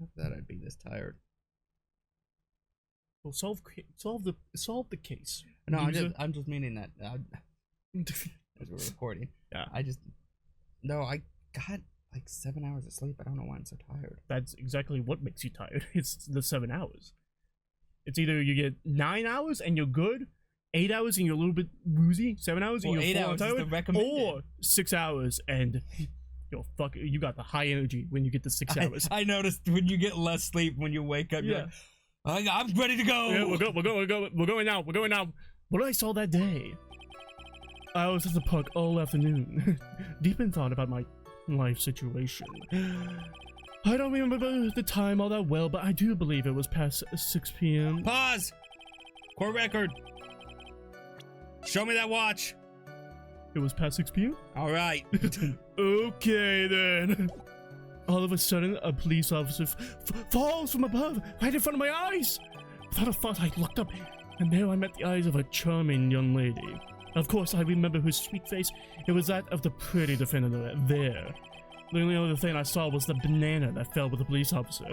After that, I'd be this tired. Well, solve the case. No, I'm just meaning that as we're recording. Yeah. I got like 7 hours of sleep. I don't know why I'm so tired. That's exactly what makes you tired. It's the 7 hours. It's either you get 9 hours and you're good, 8 hours and you're a little bit woozy, 7 hours and you're 8 hours is the recommended. or 6 hours and you got the high energy when you get the 6 hours. I noticed when you get less sleep when you wake up. Yeah. Like, I'm ready to go. Yeah, we're going now. What I saw that day, I was at the park all afternoon, deep in thought about my life situation. I don't remember the time all that well, but I do believe it was past 6 p.m. Pause! Court record. Show me that watch. It was past 6 p.m.? Alright. Okay, then. All of a sudden, a police officer falls from above, right in front of my eyes. Without a thought, I looked up, and there I met the eyes of a charming young lady. Of course, I remember her sweet face. It was that of the pretty defendant there. The only other thing I saw was the banana that fell with the police officer.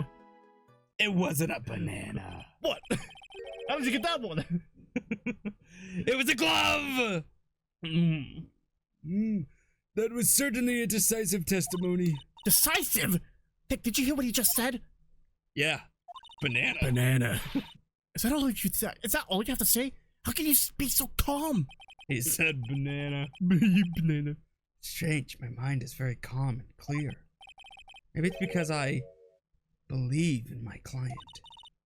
It wasn't a banana. What? How did you get that one? It was a glove! That was certainly a decisive testimony. Decisive? Did you hear what he just said? Yeah. Banana. Banana. Is that all you have to say? How can you be so calm? He said banana. Banana. Strange, my mind is very calm and clear. Maybe it's because I believe in my client.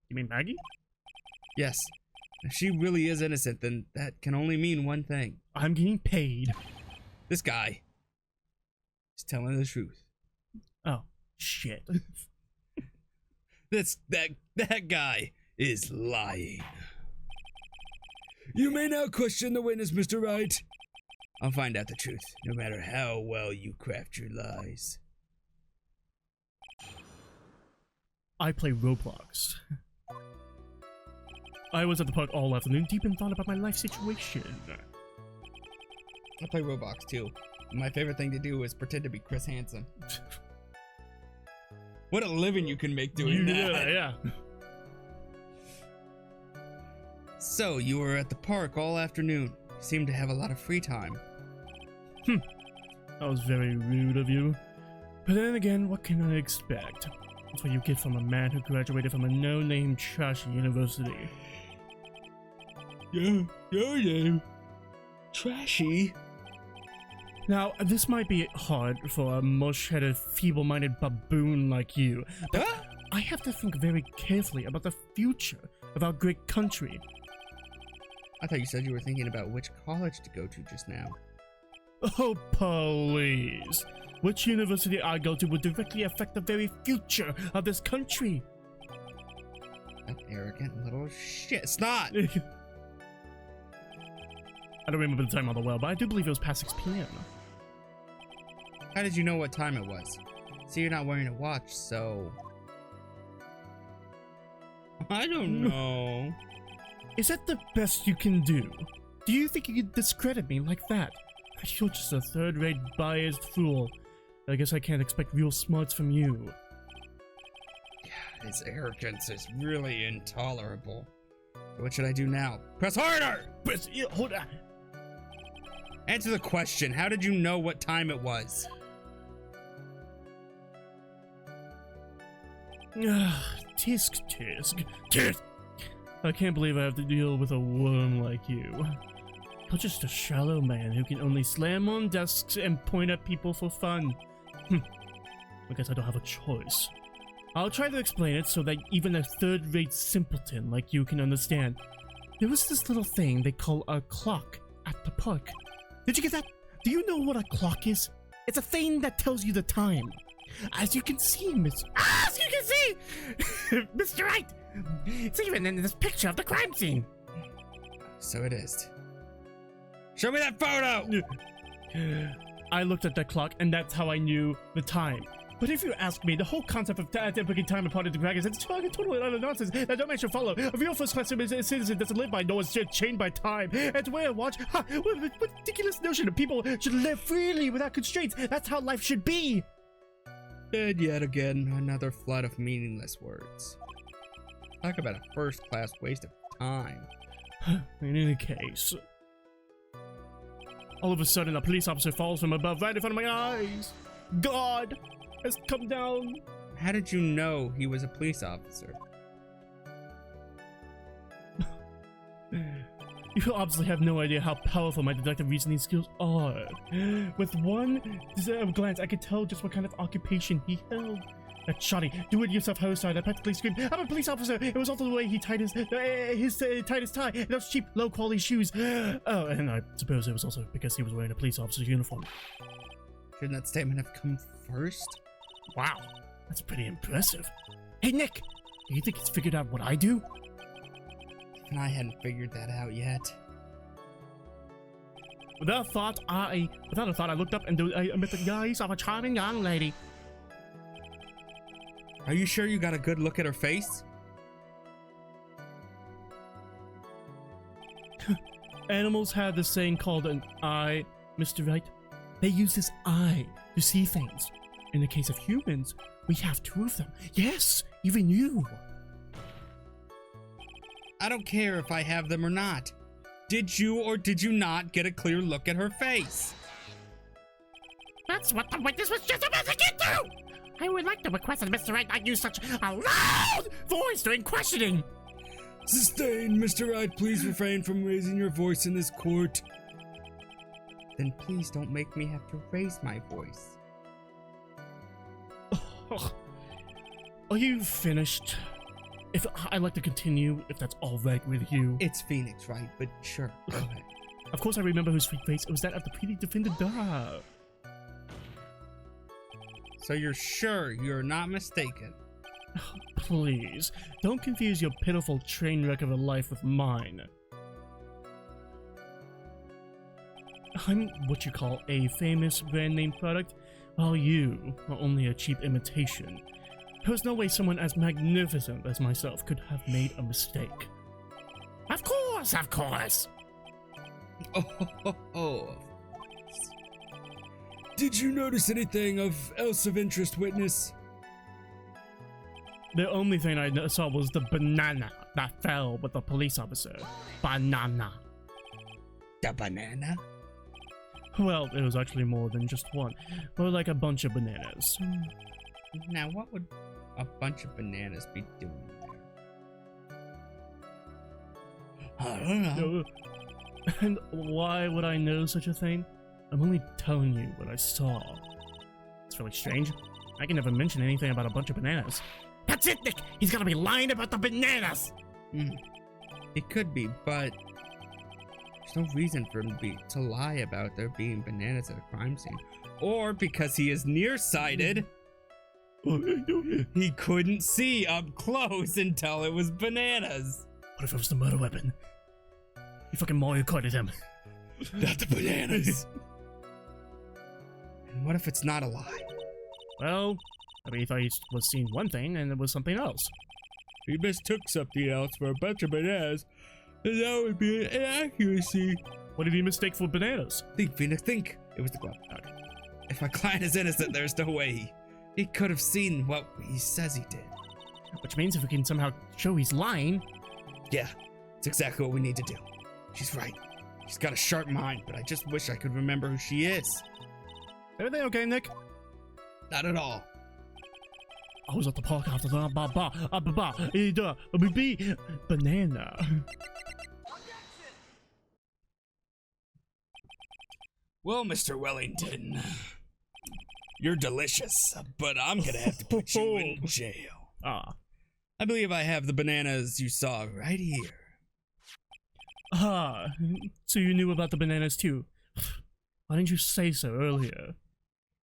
You mean Maggie? Yes. If she really is innocent, then that can only mean one thing. I'm getting paid. This guy is telling the truth. Oh, shit. That guy is lying. You may now question the witness, Mr. Wright. I'll find out the truth, no matter how well you craft your lies. I play Roblox. I was at the park all afternoon, deep in thought about my life situation. I play Roblox too. My favorite thing to do is pretend to be Chris Hansen. What a living you can make doing that. Yeah. So, you were at the park all afternoon. You seem to have a lot of free time. That was very rude of you. But then again, what can I expect? That's what you get from a man who graduated from a no-name trashy university. Yeah. Trashy? Now, this might be hard for a mush-headed, feeble-minded baboon like you, but I have to think very carefully about the future of our great country. I thought you said you were thinking about which college to go to just now. Oh, please. Which university I go to would directly affect the very future of this country. That arrogant little shit. Snot! I don't remember the time all the well, but I do believe it was past 6 p.m. How did you know what time it was? See, you're not wearing a watch, so... I don't know. Is that the best you can do? Do you think you can discredit me like that? You're just a third-rate biased fool. I guess I can't expect real smarts from you. His arrogance is really intolerable. So what should I do now? Press harder! Hold on. Answer the question. How did you know what time it was? Tisk. I can't believe I have to deal with a worm like you. You're just a shallow man who can only slam on desks and point at people for fun. I guess I don't have a choice. I'll try to explain it so that even a third-rate simpleton like you can understand. There was this little thing they call a clock at the park. Did you get that? Do you know what a clock is? It's a thing that tells you the time. As you can see, Mr. Wright! It's even in this picture of the crime scene. So it is. Show me that photo! I looked at that clock, and that's how I knew the time. But if you ask me, the whole concept of picking time apart into practice is totally utter nonsense that don't make you follow. A real first-class citizen doesn't live by no one's chained by time. And to wear a watch, what a ridiculous notion that people should live freely without constraints. That's how life should be. And yet again, another flood of meaningless words. Talk about a first-class waste of time. In any case, all of a sudden a police officer falls from above right in front of my eyes. God has come down. How did you know he was a police officer? You obviously have no idea how powerful my deductive reasoning skills are. With one glance, I could tell just what kind of occupation he held. That shoddy, do-it-yourself homicide, I practically screamed, "I'm a police officer!" It was also the way he tied his tightest tie, and those cheap, low-quality shoes. Oh, and I suppose it was also because he was wearing a police officer's uniform. Shouldn't that statement have come first? Wow, that's pretty impressive. Hey, Nick, do you think he's figured out what I do? And I hadn't figured that out yet. Without a thought, I looked up and I met the eyes of a charming young lady. Are you sure you got a good look at her face? Animals have this saying called an eye, Mr. Wright. They use this eye to see things. In the case of humans, we have two of them. Yes, even you. I don't care if I have them or not. Did you or did you not get a clear look at her face? That's what the witness was just about to get to! I would like to request that Mr. Wright not use such a loud voice during questioning. Sustained, Mr. Wright. Please refrain from raising your voice in this court. Then please don't make me have to raise my voice. Are you finished? If I'd like to continue, if that's all right with you. It's Phoenix, right? But sure, go ahead. Of course I remember her sweet face. It was that of the pretty defended dog. So you're sure you're not mistaken? Please, don't confuse your pitiful train wreck of a life with mine. I'm what you call a famous brand name product, while you are only a cheap imitation. There's no way someone as magnificent as myself could have made a mistake. Of course, of course. Oh. Did you notice anything else of interest, witness? The only thing I saw was the banana that fell with the police officer. Banana. The banana? Well, it was actually more than just one. More like a bunch of bananas. Now, what would a bunch of bananas be doing there? I don't know. And why would I know such a thing? I'm only telling you what I saw. It's really strange. I can never mention anything about a bunch of bananas. That's it, Nick! He's gonna be lying about the bananas! It could be, but there's no reason for him to lie about there being bananas at a crime scene. Or because he is nearsighted, he couldn't see up close until it was bananas. What if it was the murder weapon? You fucking Mario Karted him. Not the bananas. And what if it's not a lie? Well, I mean, he thought he was seeing one thing and it was something else. He mistook something else for a bunch of bananas, and that would be an inaccuracy. What did he mistake for bananas? Think, Phoenix, think. It was the glove. Okay. If my client is innocent, there's no way he could have seen what he says he did. Which means if we can somehow show he's lying... Yeah, it's exactly what we need to do. She's right. She's got a sharp mind, but I just wish I could remember who she is. Everything okay, Nick? Not at all. I was at the park after the banana. Well, Mr. Wellington, you're delicious, but I'm gonna have to put you in jail. Ah. I believe I have the bananas you saw right here. Ah, so you knew about the bananas too. Why didn't you say so earlier?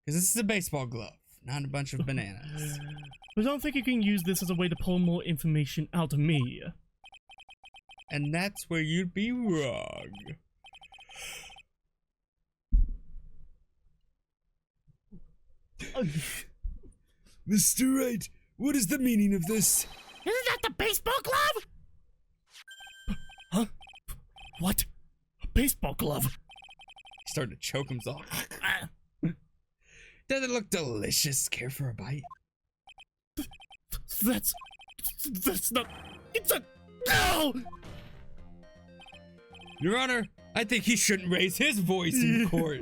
Because this is a baseball glove, not a bunch of bananas. But I don't think you can use this as a way to pull more information out of me. And that's where you'd be wrong. Mr. Wright, what is the meaning of this? Isn't that the baseball glove? Huh? What? A baseball glove? He started to choke himself. Does it look delicious? Care for a bite? That's not. It's a. No! Your Honor, I think he shouldn't raise his voice in court.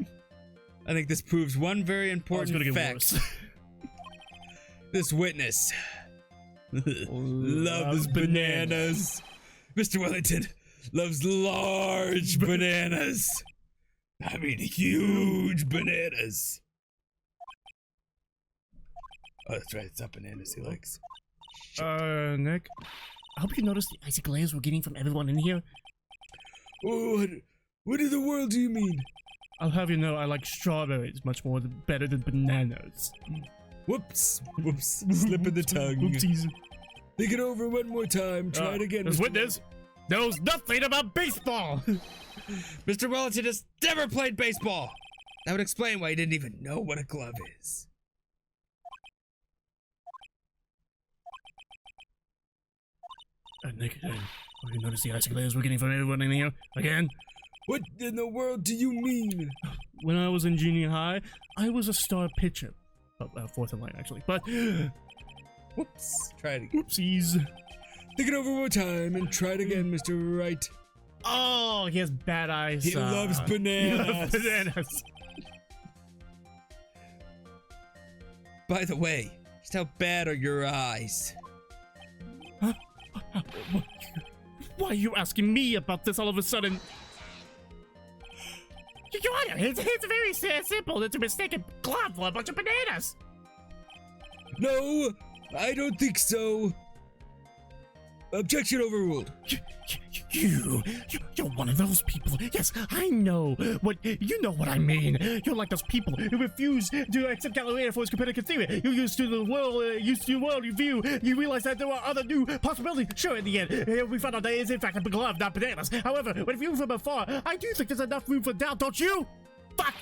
I think this proves one very important fact. This witness loves bananas. Mr. Wellington loves large bananas. I mean, huge bananas. Oh, that's right. It's not bananas he likes. Nick, I hope you noticed the icy glares we're getting from everyone in here. Oh, what in the world do you mean? I'll have you know I like strawberries much more better than bananas. Whoops. Slip of the tongue. Oopsies. Think it over one more time. Try it again. This witness knows nothing about baseball. Mr. Wellington has never played baseball. That would explain why he didn't even know what a glove is. Nick, have you noticed the icy glares we're getting from everyone in here again? What in the world do you mean? When I was in junior high, I was a star pitcher. Fourth in line, actually. But, Whoops. Try it again. Oopsies. Think it over one more time and try it again, Mr. Wright. Oh, he has bad eyes. He loves bananas. He loves bananas. By the way, just how bad are your eyes? Huh? Why are you asking me about this all of a sudden? Your Honor, it's very simple. It's a mistaken glove for a bunch of bananas. No, I don't think so. Objection overruled. You're one of those people. Yes, I know. You know what I mean. You're like those people who refuse to accept Galileo for his Copernican theory. You're used to the world you view. You realize that there are other new possibilities. Sure, in the end, we found out that it is in fact a glove, not bananas. However, when viewed from afar, I do think there's enough room for doubt, don't you? Fuck!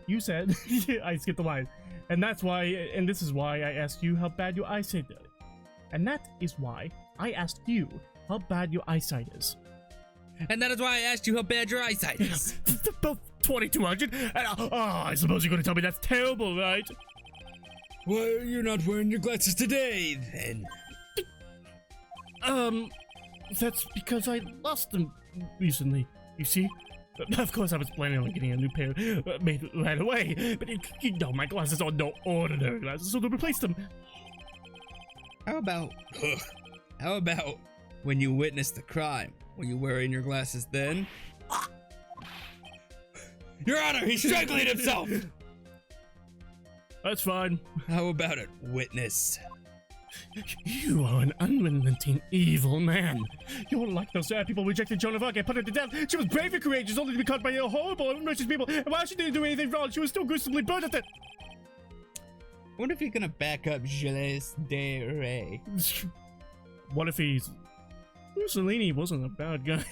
You said. I skipped the line. And that's why, and this is why I asked you how bad your eyesight is. And that is why I asked you how bad your eyesight is. And that is why I asked you how bad your eyesight is. Both 2200. I suppose you're going to tell me that's terrible, right? Why are you not wearing your glasses today, then? That's because I lost them recently, you see? Of course, I was planning on getting a new pair made right away, but you know, my glasses are no ordinary glasses, so to replace them. How about when you witnessed the crime? Were you wearing your glasses then? Your Honor, he's strangling himself! That's fine. How about it, witness? You are an unrelenting, evil man. You're like those people rejected Joan of Arc and put her to death. She was brave and courageous, only to be caught by horrible and malicious people. And while she didn't do anything wrong, she was still gruesomely burned at it. I wonder if you're gonna back up Gilles de Rais. What if he's... Mussolini wasn't a bad guy.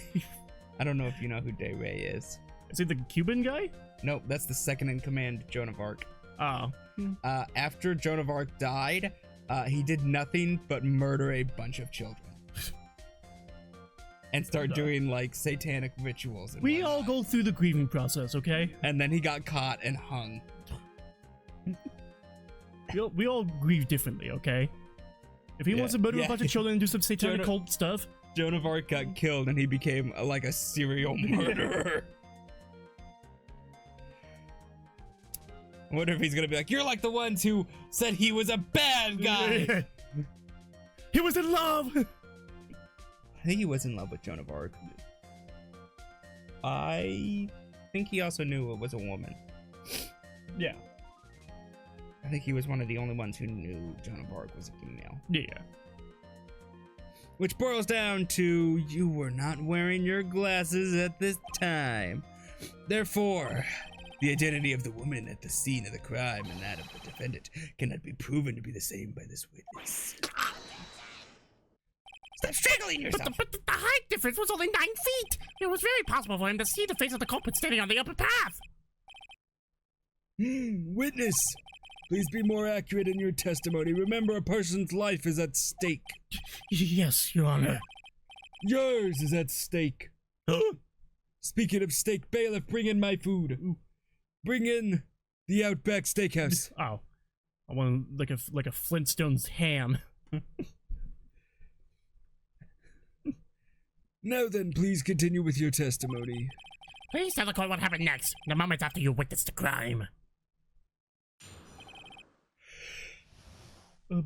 I don't know if you know who De Rais is. Is he the Cuban guy? Nope, that's the second in command, Joan of Arc. Oh. After Joan of Arc died, he did nothing but murder a bunch of children. And start doing, like, satanic rituals. And we all go through the grieving process, okay? And then he got caught and hung. We all grieve differently, okay? If he wants to murder a bunch of children and do some satanic cult stuff... Joan of Arc got killed and he became, like, a serial murderer. I wonder if he's gonna be like, you're like the ones who said he was a bad guy. He was in love. I think he was in love with Joan of Arc. I think he also knew it was a woman. Yeah. I think he was one of the only ones who knew Joan of Arc was a female. Yeah. Which boils down to, you were not wearing your glasses at this time. Therefore, the identity of the woman at the scene of the crime and that of the defendant cannot be proven to be the same by this witness. Stop strangling yourself! But the height difference was only 9 feet! It was very possible for him to see the face of the culprit standing on the upper path! Witness! Please be more accurate in your testimony. Remember, a person's life is at stake. Yes, Your Honor. Yours is at stake. Huh? Speaking of steak, bailiff, bring in my food. Bring in The Outback Steakhouse. Oh, I want like a Flintstones ham. Now then, please continue with your testimony. Please tell the court what happened next, the moment after you witnessed the crime. The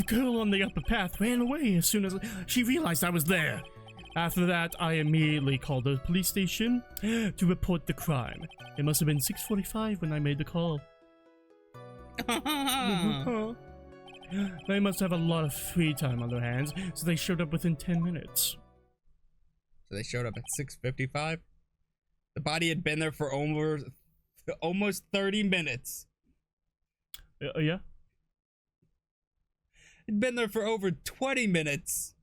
girl on the upper path ran away as soon as she realized I was there. After that, I immediately called the police station to report the crime. It must have been 6:45 when I made the call. They must have a lot of free time on their hands, so they showed up within 10 minutes. So they showed up at 6:55? The body had been there for almost 30 minutes. Yeah? It'd been there for over 20 minutes.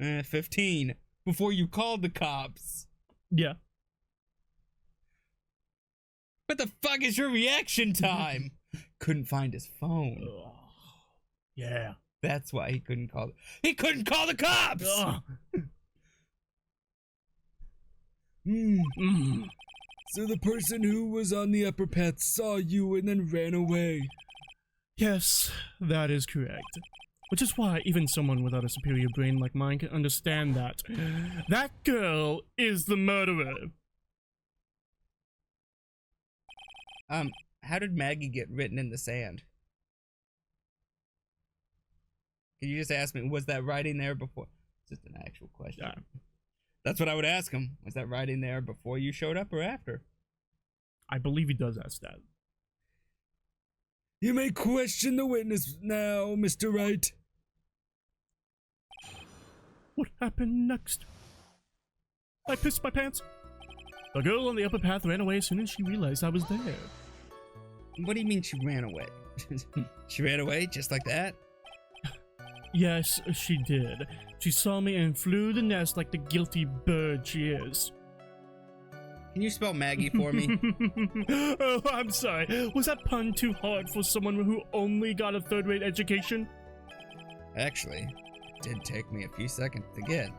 15. Before you called the cops. Yeah. What the fuck is your reaction time? Couldn't find his phone. Yeah. That's why he couldn't call. He couldn't call the cops! So the person who was on the upper path saw you and then ran away. Yes, that is correct. Which is why even someone without a superior brain like mine can understand that. That girl is the murderer. How did Maggie get written in the sand? Can you just ask me, was that writing there before? It's just an actual question. Yeah. That's what I would ask him. Was that writing there before you showed up or after? I believe he does ask that. You may question the witness now, Mr. Wright. What happened next? I pissed my pants. The girl on the upper path ran away as soon as she realized I was there. What do you mean she ran away? She ran away just like that? Yes, she did. She saw me and flew the nest like the guilty bird she is. Can you spell Maggie for me? Oh, I'm sorry. Was that pun too hard for someone who only got a third-rate education? Actually, it did take me a few seconds to get.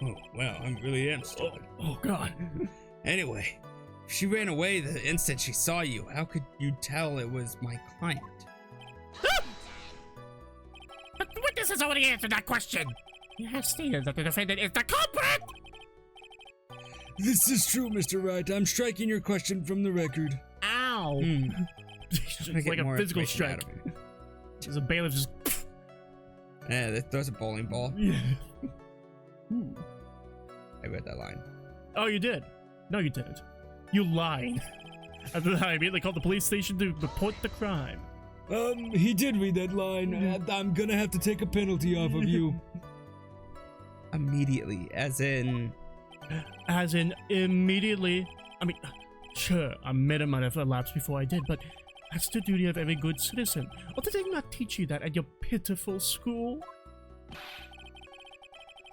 Oh, wow, I really am stupid. Oh God. Anyway, if she ran away the instant she saw you, how could you tell it was my client? But the witness has already answered that question. He has stated that the defendant is the culprit. This is true, Mr. Wright. I'm striking your question from the record. Ow. It's like a physical strike. There's a bailiff just... Yeah, that throws a bowling ball. Yeah. I read that line. Oh, you did? No, you didn't. You lied. After that, I immediately called the police station to report the crime. He did read that line. I'm gonna have to take a penalty off of you. Immediately, as in... As in, immediately. I mean, sure, a minute might have elapsed before I did, but that's the duty of every good citizen. Or did they not teach you that at your pitiful school?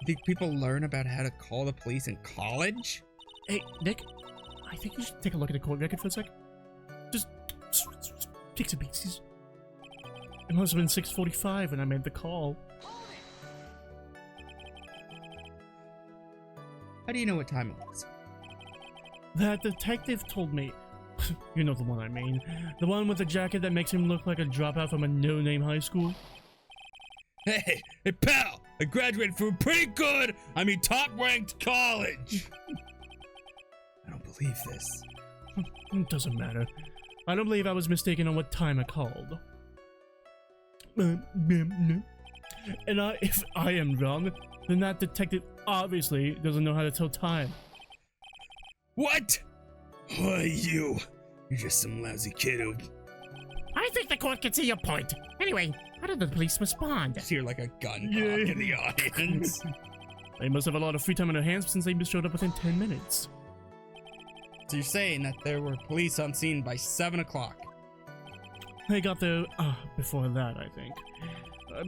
Think people learn about how to call the police in college? Hey, Nick, I think you should take a look at the court record for a sec. Just take some pieces. It must have been 6:45 when I made the call. How do you know what time it was? That detective told me. You know the one I mean. The one with the jacket that makes him look like a dropout from a no-name high school. Hey, pal! I graduated from a pretty good, top-ranked college! I don't believe this. It doesn't matter. I don't believe I was mistaken on what time I called. And if I am wrong, then that detective obviously doesn't know how to tell time. What? Why, you're just some lousy kid who... I think the court can see your point. Anyway, how did the police respond? Just hear like a gun pop in the audience. They must have a lot of free time on their hands since they showed up within 10 minutes. So you're saying that there were police on scene by 7 o'clock? They got there before that, I think.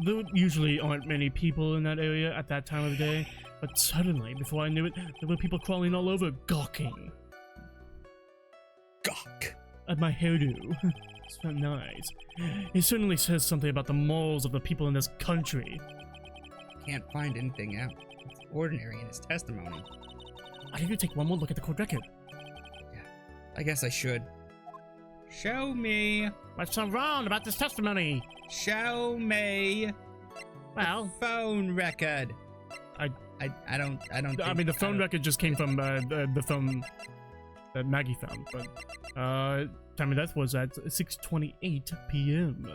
There usually aren't many people in that area at that time of day, but suddenly, before I knew it, there were people crawling all over, gawking. Gawk. At my hairdo. It's not nice. It certainly says something about the morals of the people in this country. Can't find anything out. It's ordinary in his testimony. I think you take one more look at the court record. Yeah. I guess I should. Show me. What's so wrong about this testimony? Show me. Well, Phone record. I don't. I mean, the phone record just came from the phone that Maggie found, but time of death was at 6:28 p.m.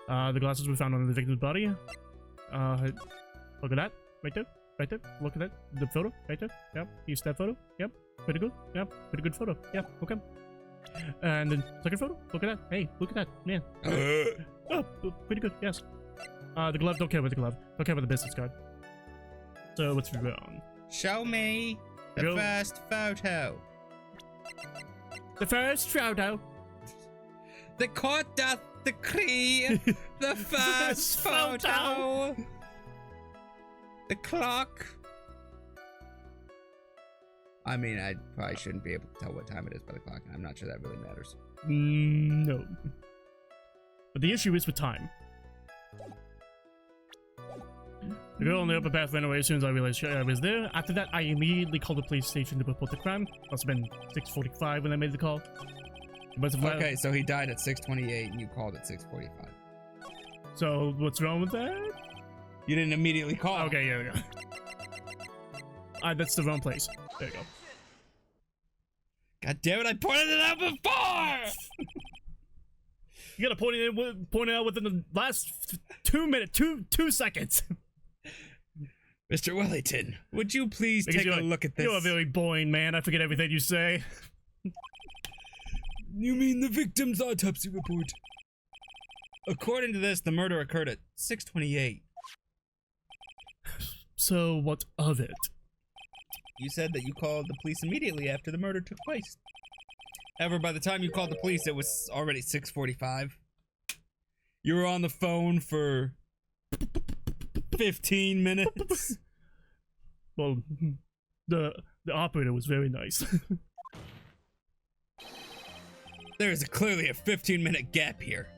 The glasses were found on the victim's body. Look at that, right there, right there. Look at that, the photo, right there. Yep, you see that photo? Yep, pretty good. Yep, pretty good photo. Yep, okay. And then second photo, look at that. Hey, look at that, man. Oh, pretty good. Yes. The glove. Don't care with the glove. Don't care with the business card. So what's wrong? Show me the Go. first photo. The first photo. The court doth decree the first photo. The clock. I mean, I probably shouldn't be able to tell what time it is by the clock, and I'm not sure that really matters. No. But the issue is with time. The girl on the upper path ran away as soon as I realized I was there. After that, I immediately called the police station to report the crime. Must have been 6:45 when I made the call. Okay, so he died at 6:28, and you called at 6:45. So what's wrong with that? You didn't immediately call. Okay, yeah, yeah. That's the wrong place. There you go. God damn it! I pointed it out before. You gotta point it out within the last 2 minutes, two seconds. Mr. Wellington, would you please Because take a look at this? You're a very boring man. I forget everything you say. You mean the victim's autopsy report? According to this, the murder occurred at 6:28. So what of it? You said that you called the police immediately after the murder took place. However, by the time you called the police, it was already 6:45. You were on the phone for 15 minutes. Well, the operator was very nice. There is clearly a 15-minute gap here.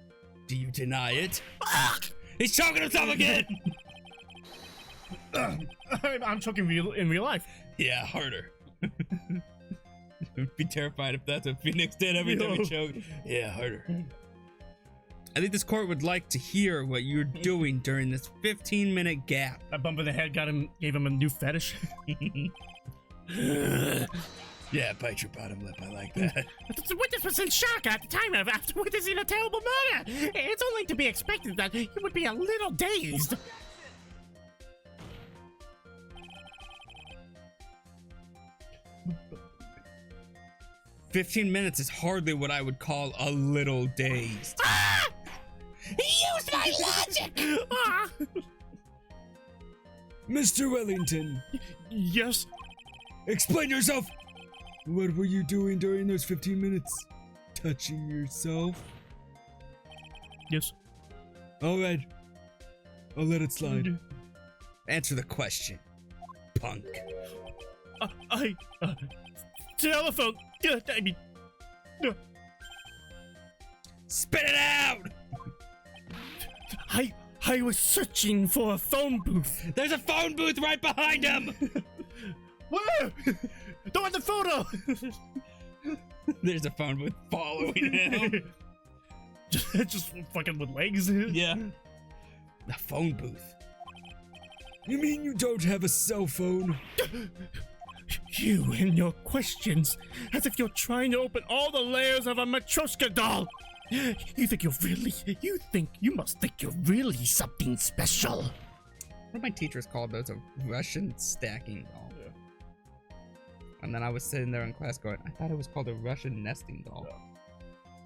Do you deny it? He's choking himself again! I'm choking in real life. Yeah, harder. I'd be terrified if that's what Phoenix did every time he choked. Yeah, harder. I think this court would like to hear what you're doing during this 15-minute gap. That bump in the head gave him a new fetish. Yeah, bite your bottom lip. I like that. the witness was in shock at the time after witnessing a terrible murder. It's only to be expected that he would be a little dazed. "15 minutes is hardly what I would call a little dazed." Ah! He used my logic! Ah! Mr. Wellington, Yes. explain yourself! What were you doing during those 15 minutes? Touching yourself? Yes. Alright. I'll let it slide. Answer the question, punk. Telephone. I mean. Spit it out! I was searching for a phone booth. There's a phone booth right behind him! Where? Don't have the photo. There's a phone booth following him. just fucking with legs. Yeah. The phone booth. You mean you don't have a cell phone? You and your questions, as if you're trying to open all the layers of a Matryoshka doll. You must think you're really something special. One of my teachers called those a Russian stacking doll. Yeah. And then I was sitting there in class going, I thought it was called a Russian nesting doll.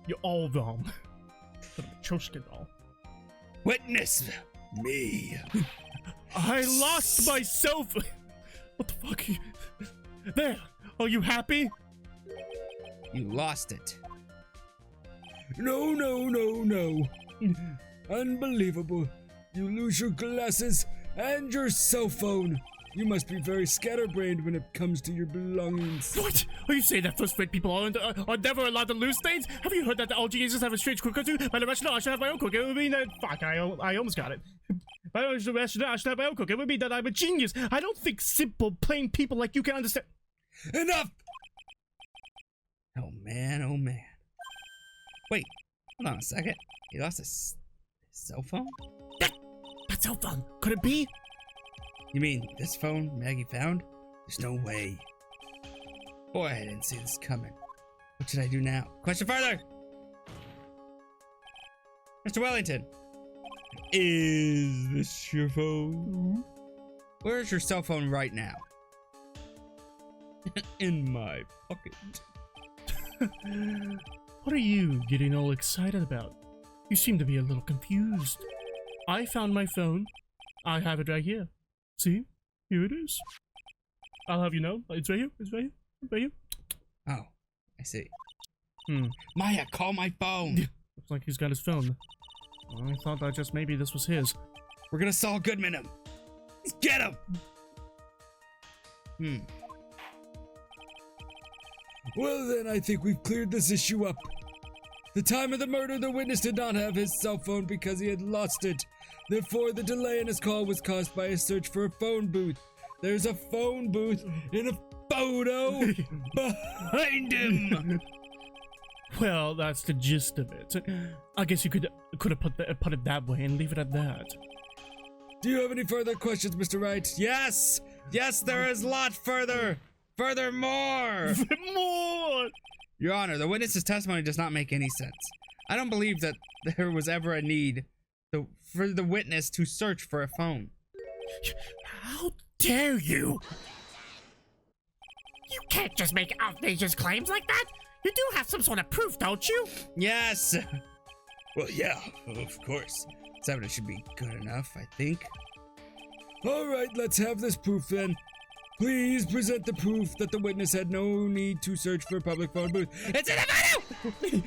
You're all wrong. The Matryoshka doll. Witness me. I lost my cell phone. What the fuck? There. Are you happy? You lost it. No. Unbelievable. You lose your glasses and your cell phone. You must be very scatterbrained when it comes to your belongings. What? Are you saying that first-rate people are never allowed to lose things? Have you heard that all geniuses have a strange cooker too? By the rationale, I should have my own cooker. It would mean that... Fuck, I almost got it. By the rationale, I should have my own cooker. It would mean that I'm a genius. I don't think simple, plain people like you can understand... Enough! Oh man, oh man. Wait, hold on a second. He lost his cell phone? That cell phone. Could it be? You mean this phone Maggie found? There's no way. Boy, I didn't see this coming. What should I do now? Question further! Mr. Wellington, is this your phone? Where's your cell phone right now? In my pocket. What are you getting all excited about? You seem to be a little confused. I found my phone. I have it right here. See? Here it is. I'll have you know. It's right here. It's right here. It's right here. Oh, I see. Hmm. Maya, call my phone. Looks like he's got his phone. I thought that just maybe this was his. We're gonna Saul Goodman him. Let's get him. Well then, I think we've cleared this issue up. The time of the murder, the witness did not have his cell phone because he had lost it. Therefore, the delay in his call was caused by a search for a phone booth. There's a phone booth in a photo behind him. Well, that's the gist of it. I guess you could have put it that way and leave it at that. Do you have any further questions, Mr. Wright? Yes, yes, there is a lot further. Furthermore. More! Your Honor, the witness's testimony does not make any sense. I don't believe that there was ever a need for the witness to search for a phone. How dare you? You can't just make outrageous claims like that. You do have some sort of proof, don't you? Yes. Well, yeah, of course. This evidence should be good enough, I think. All right, let's have this proof then. Please present the proof that the witness had no need to search for a public phone booth. It's in the photo!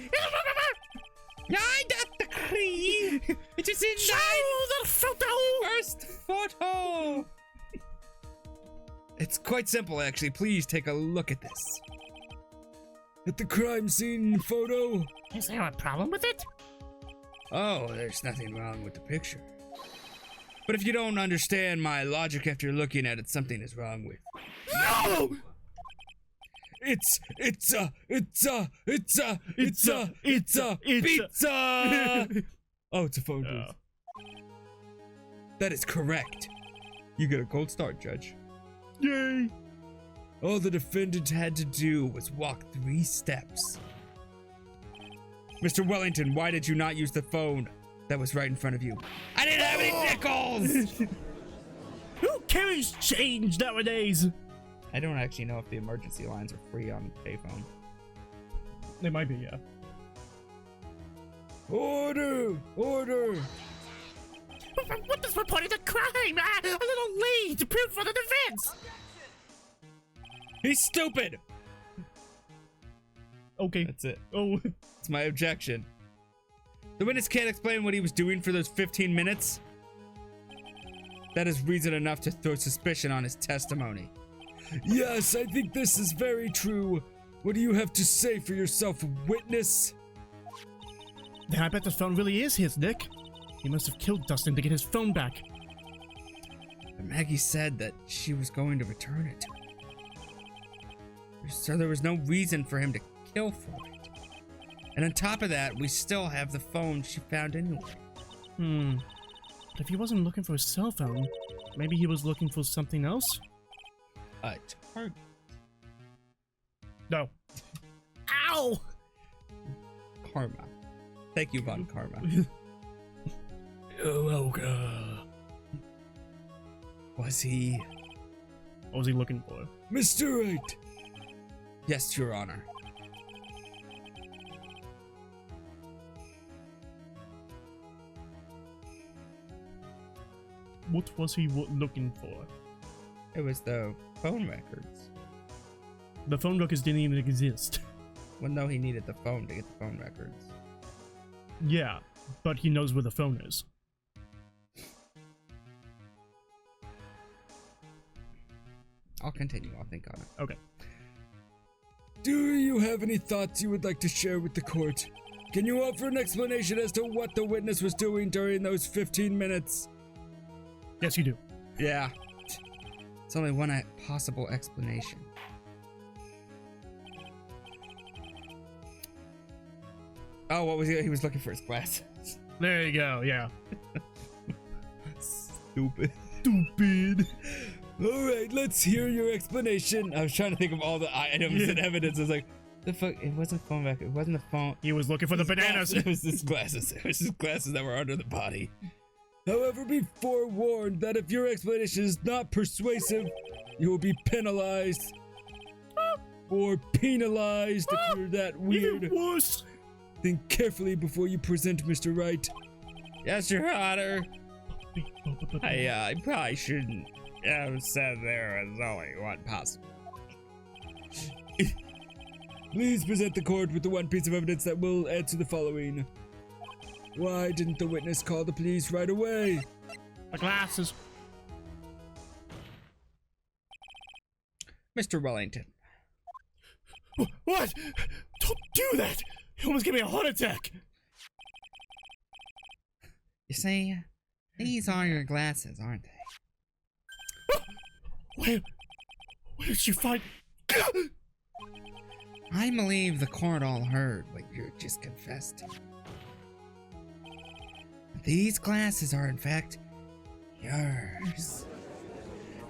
I don't agree. It is in Show the photo! first photo. It's quite simple, actually. Please take a look at this. At the crime scene photo. Is there a problem with it? Oh, there's nothing wrong with the picture. But if you don't understand my logic after looking at it, something is wrong with. No! It's a pizza. Oh, it's a phone booth. That is correct. You get a gold star, Judge. Yay! All the defendant had to do was walk 3 steps. Mr. Wellington, why did you not use the phone that was right in front of you? I didn't have any nickels! Who carries change nowadays? I don't actually know if the emergency lines are free on payphone. They might be, yeah. Order! What does reporting a crime? A little lead to prove for the defense. He's stupid! Okay. That's it. Oh. That's my objection. The witness can't explain what he was doing for those 15 minutes. That is reason enough to throw suspicion on his testimony. Yes, I think this is very true. What do you have to say for yourself, witness? Then I bet the phone really is his, Nick. He must have killed Dustin to get his phone back. But Maggie said that she was going to return it to him. So there was no reason for him to kill for it. And on top of that, we still have the phone she found anyway. But if he wasn't looking for a cell phone, maybe he was looking for something else? A target. No. Ow! Karma. Thank you, Von Karma. You're welcome. Was he? What was he looking for? Mr. Wright. Yes, Your Honor. What was he looking for? It was the phone records. The phone records didn't even exist. Well, no, he needed the phone to get the phone records. Yeah, but he knows where the phone is. I'll continue. I'll think on it. Okay. Do you have any thoughts you would like to share with the court? Can you offer an explanation as to what the witness was doing during those 15 minutes? Yes, you do. Yeah. It's only one possible explanation. Oh, what was he? He was looking for his glasses. There you go. Yeah. Stupid. All right, let's hear your explanation. I was trying to think of all the items and evidence. I was like, the fuck? It wasn't phone back. It wasn't the phone. He was looking for the bananas. It was his glasses. It was his glasses that were under the body. However, be forewarned that if your explanation is not persuasive, you will be penalized. Or penalized if you're that weird. Even worse. Think carefully before you present, Mr. Wright. Yes, Your Honor. I probably shouldn't have said there was only one possible. Please present the court with the one piece of evidence that will answer the following. Why didn't the witness call the police right away? The glasses. Mr. Wellington. What? Don't do that! You almost gave me a heart attack! You see, these are your glasses, aren't they? Where did you find... I believe the court all heard what you just confessed to. These glasses are, in fact, yours.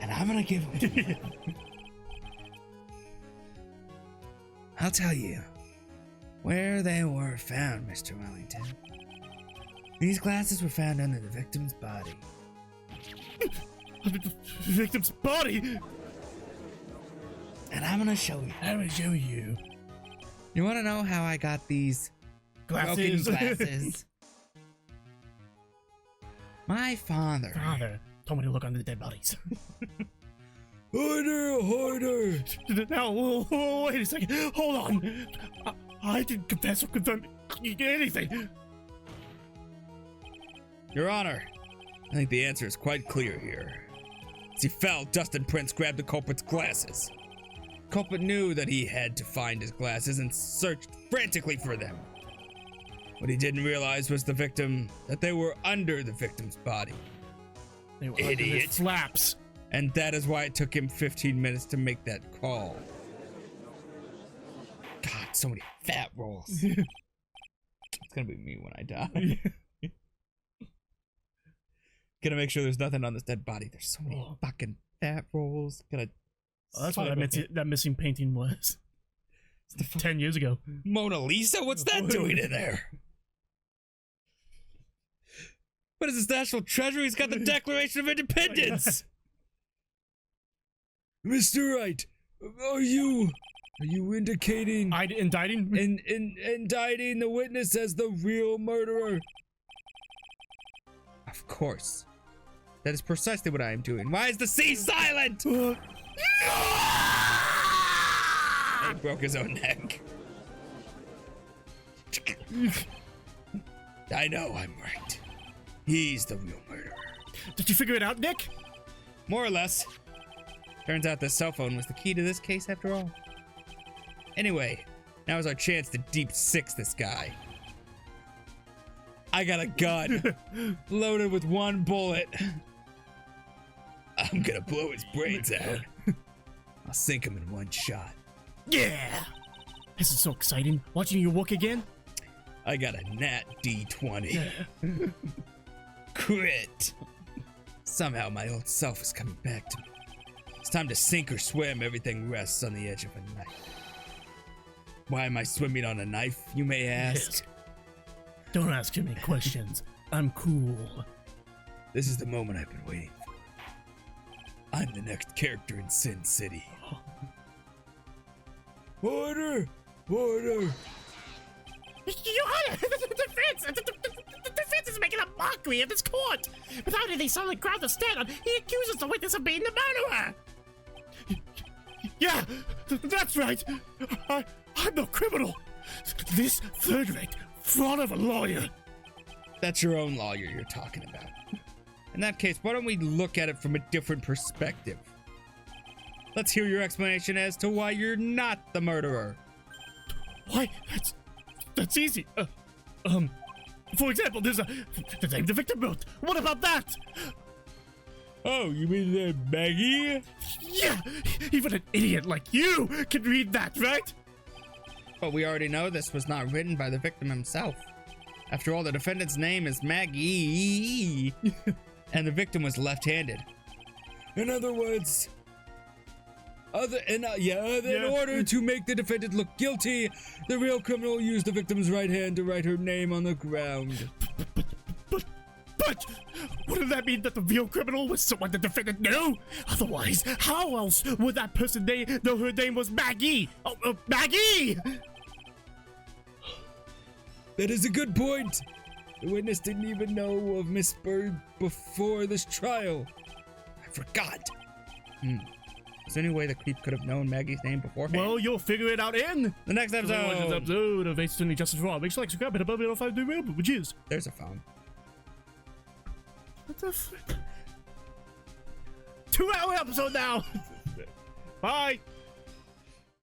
And I'm gonna give them to you. I'll tell you where they were found, Mr. Wellington. These glasses were found under the victim's body. The victim's body? And I'm gonna show you. I'm gonna show you. You wanna know how I got these broken glasses? My father told me to look under the dead bodies. Order! Now, wait a second. Hold on. I didn't confess or confirm anything. Your Honor, I think the answer is quite clear here. As he fell, Dustin Prince grabbed the culprit's glasses. The culprit knew that he had to find his glasses and searched frantically for them. What he didn't realize was that they were under the victim's body. They were Idiot. under his flaps. And that is why it took him 15 minutes to make that call. God, so many fat rolls. It's gonna be me when I die. Gonna make sure there's nothing on this dead body. There's so many fucking fat rolls. That's what that missing painting was. 10 years ago. Mona Lisa? What's that doing in there? What is this national treasure? He's got the Declaration of Independence. Mr. Wright, are you indicating indicting indicting the witness as the real murderer? Of course. That is precisely what I am doing. Why is the sea silent? He broke his own neck. I know I'm right. He's the real murderer. Did you figure it out, Nick? More or less. Turns out the cell phone was the key to this case after all. Anyway, now is our chance to deep six this guy. I got a gun loaded with one bullet. I'm gonna blow his brains out. I'll sink him in one shot. Yeah! This is so exciting. Watching you work again? I got a nat D20. Crit. Somehow my old self is coming back to me. It's time to sink or swim. Everything rests on the edge of a knife. Why am I swimming on a knife, you may ask? Yes. Don't ask too many questions. I'm cool. This is the moment I've been waiting for. I'm the next character in Sin City. Order! Your Honor, the defense is making a mockery of this court. Without any solid ground to stand on, he accuses the witness of being the murderer. Yeah, that's right. I'm no criminal. This third-rate fraud of a lawyer. That's your own lawyer you're talking about. In that case, why don't we look at it from a different perspective? Let's hear your explanation as to why you're not the murderer. Why? That's easy. For example, there's the name the victim wrote. What about that? Oh, you mean Maggie? Yeah, even an idiot like you can read that, right? But we already know this was not written by the victim himself. After all, the defendant's name is Maggie, and the victim was left-handed. In other words, in order to make the defendant look guilty, the real criminal used the victim's right hand to write her name on the ground. But wouldn't that mean that the real criminal was someone the defendant knew? Otherwise, how else would that person know her name was Maggie? Maggie! That is a good point. The witness didn't even know of Miss Bird before this trial. I forgot. Is there any way the creep could have known Maggie's name beforehand? Well, you'll figure it out in the next episode. Of Instantly Justice for All. Make sure to subscribe and above it, 5 which is. There's a phone. What the f? 2-hour episode now. Bye.